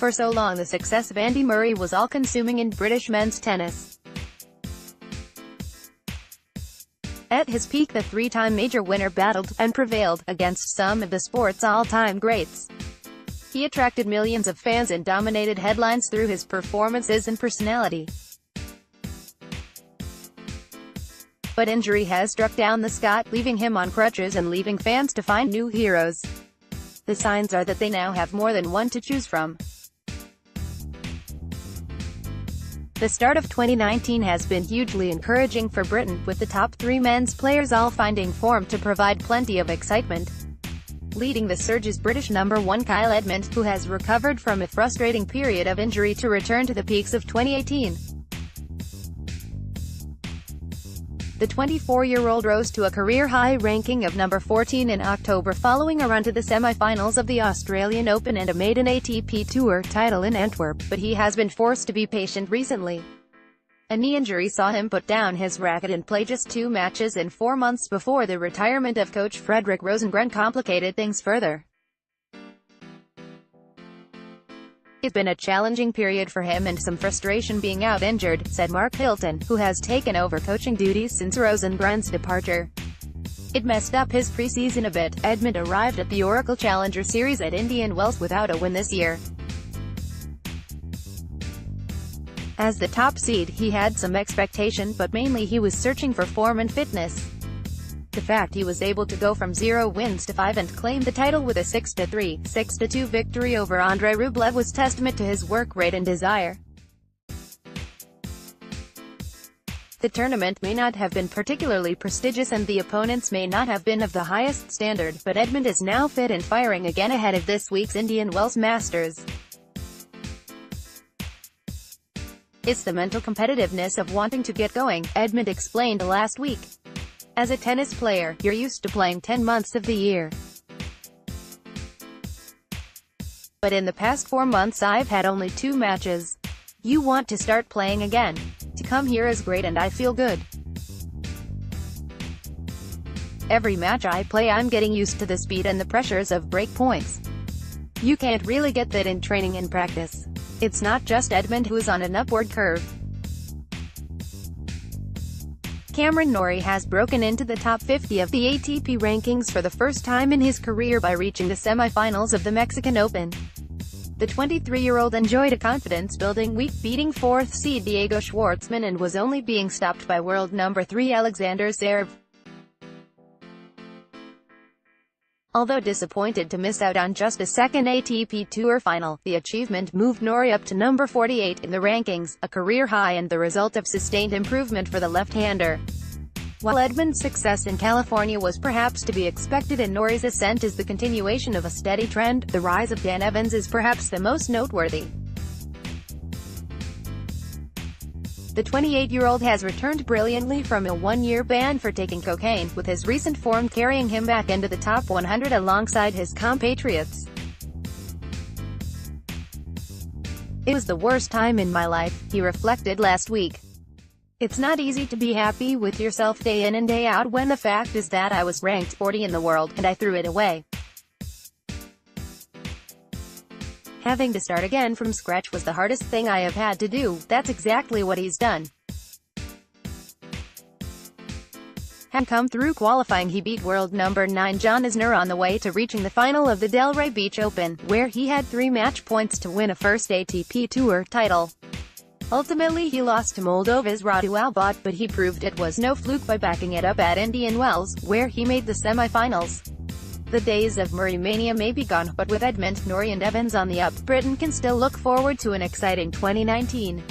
For so long the success of Andy Murray was all-consuming in British men's tennis. At his peak, the three-time major winner battled, and prevailed, against some of the sport's all-time greats. He attracted millions of fans and dominated headlines through his performances and personality. But injury has struck down the Scot, leaving him on crutches and leaving fans to find new heroes. The signs are that they now have more than one to choose from. The start of 2019 has been hugely encouraging for Britain, with the top three men's players all finding form to provide plenty of excitement. Leading the surge is British number 1 Kyle Edmund, who has recovered from a frustrating period of injury to return to the peaks of 2018. The 24-year-old rose to a career-high ranking of number 14 in October following a run to the semi-finals of the Australian Open and a maiden ATP Tour title in Antwerp, but he has been forced to be patient recently. A knee injury saw him put down his racket and play just 2 matches in 4 months before the retirement of coach Frederick Rosengren complicated things further. It's been a challenging period for him and some frustration being out injured, said Mark Hilton, who has taken over coaching duties since Rosengren's departure. It messed up his preseason a bit. Edmund arrived at the Oracle Challenger Series at Indian Wells without a win this year. As the top seed, he had some expectation, but mainly he was searching for form and fitness. The fact he was able to go from 0 wins to 5 and claim the title with a 6-3, 6-2 victory over Andrei Rublev was testament to his work rate and desire. The tournament may not have been particularly prestigious and the opponents may not have been of the highest standard, but Edmund is now fit and firing again ahead of this week's Indian Wells Masters. It's the mental competitiveness of wanting to get going, Edmund explained last week. As a tennis player, you're used to playing 10 months of the year. But in the past 4 months I've had only 2 matches. You want to start playing again. To come here is great and I feel good. Every match I play I'm getting used to the speed and the pressures of break points. You can't really get that in training and practice. It's not just Edmund who is on an upward curve. Cameron Norrie has broken into the top 50 of the ATP rankings for the first time in his career by reaching the semi-finals of the Mexican Open. The 23-year-old enjoyed a confidence-building week, beating 4th seed Diego Schwartzman and was only being stopped by world number 3 Alexander Zverev. Although disappointed to miss out on just a second ATP Tour final, the achievement moved Norrie up to number 48 in the rankings, a career high and the result of sustained improvement for the left-hander. While Edmund's success in California was perhaps to be expected and Norrie's ascent is the continuation of a steady trend, the rise of Dan Evans is perhaps the most noteworthy. The 28-year-old has returned brilliantly from a 1-year ban for taking cocaine, with his recent form carrying him back into the top 100 alongside his compatriots. It was the worst time in my life, he reflected last week. It's not easy to be happy with yourself day in and day out when the fact is that I was ranked 40 in the world, and I threw it away. Having to start again from scratch was the hardest thing I have had to do. That's exactly what he's done. Having come through qualifying, he beat world number 9 John Isner on the way to reaching the final of the Delray Beach Open, where he had 3 match points to win a first ATP Tour title. Ultimately he lost to Moldova's Radu Albot, but he proved it was no fluke by backing it up at Indian Wells, where he made the semi-finals. The days of Murray mania may be gone, but with Edmund, Norrie and Evans on the up, Britain can still look forward to an exciting 2019.